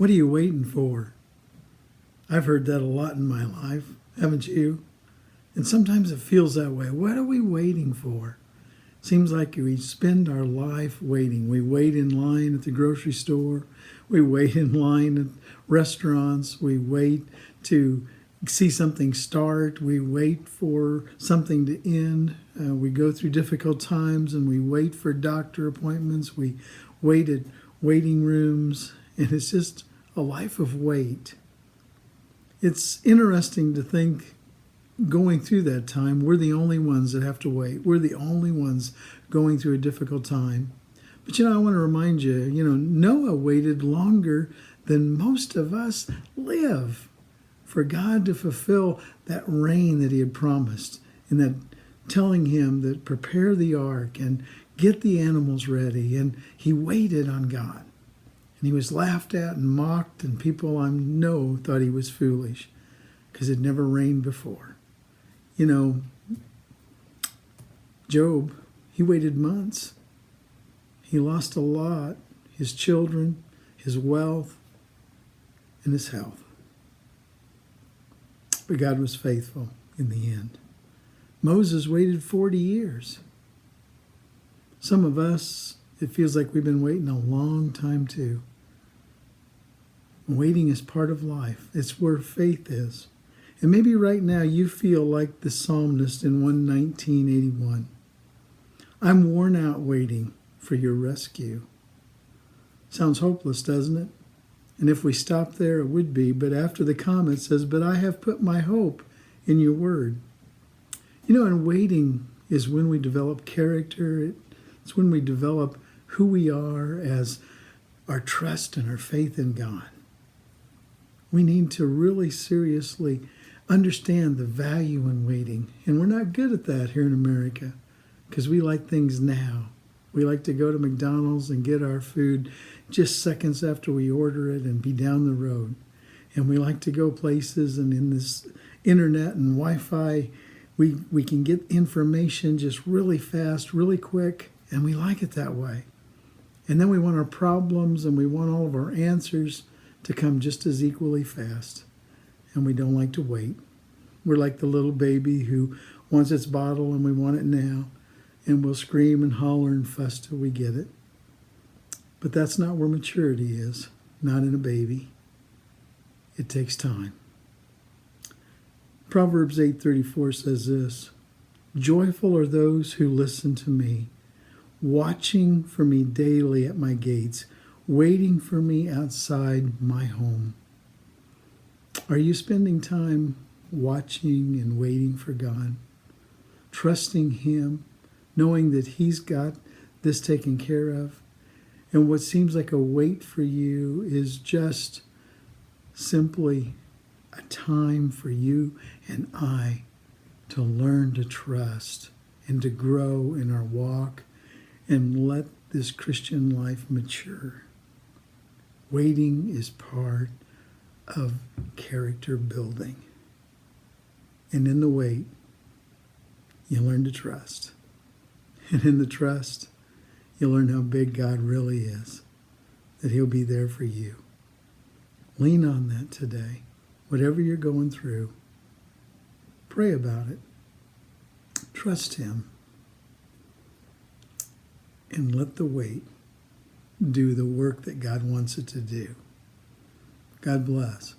What are you waiting for? I've heard that a lot in my life, haven't you? And sometimes it feels that way. What are we waiting for? Seems like we spend our life waiting. We wait in line at the grocery store. We wait in line at restaurants. We wait to see something start. We wait for something to end. We go through difficult times and we wait for doctor appointments. We wait at waiting rooms. And it's just a life of wait. It's interesting to think going through that time, we're the only ones that have to wait. We're the only ones going through a difficult time. But I want to remind you, Noah waited longer than most of us live for God to fulfill that rain that he had promised, and that telling him that prepare the ark and get the animals ready. And he waited on God. And he was laughed at and mocked, and people I know thought he was foolish because it never rained before. Job, he waited months. He lost a lot, his children, his wealth, and his health. But God was faithful in the end. Moses waited 40 years. Some of us, it feels like we've been waiting a long time too. Waiting is part of life. It's where faith is. And maybe right now you feel like the psalmist in 119:81. I'm worn out waiting for your rescue. Sounds hopeless, doesn't it? And if we stop there, it would be. But after the comment says, but I have put my hope in your word. And waiting is when we develop character. It's when we develop who we are as our trust and our faith in God. We need to really seriously understand the value in waiting. And we're not good at that here in America because we like things now. We like to go to McDonald's and get our food just seconds after we order it and be down the road. And we like to go places, and in this internet and Wi-Fi, we can get information just really fast, really quick, and we like it that way. And then we want our problems and we want all of our answers to come just as equally fast. And we don't like to wait. We're like the little baby who wants its bottle and we want it now. And we'll scream and holler and fuss till we get it. But that's not where maturity is, not in a baby. It takes time. Proverbs 8:34 says this, joyful are those who listen to me, watching for me daily at my gates, waiting for me outside my home. Are you spending time watching and waiting for God, trusting him, knowing that he's got this taken care of? And what seems like a wait for you is just simply a time for you and I to learn to trust and to grow in our walk and let this Christian life mature. Waiting is part of character building. And in the wait, you learn to trust. And in the trust, you learn how big God really is, that he'll be there for you. Lean on that today. Whatever you're going through, pray about it. Trust him. And let the wait do the work that God wants it to do. God bless.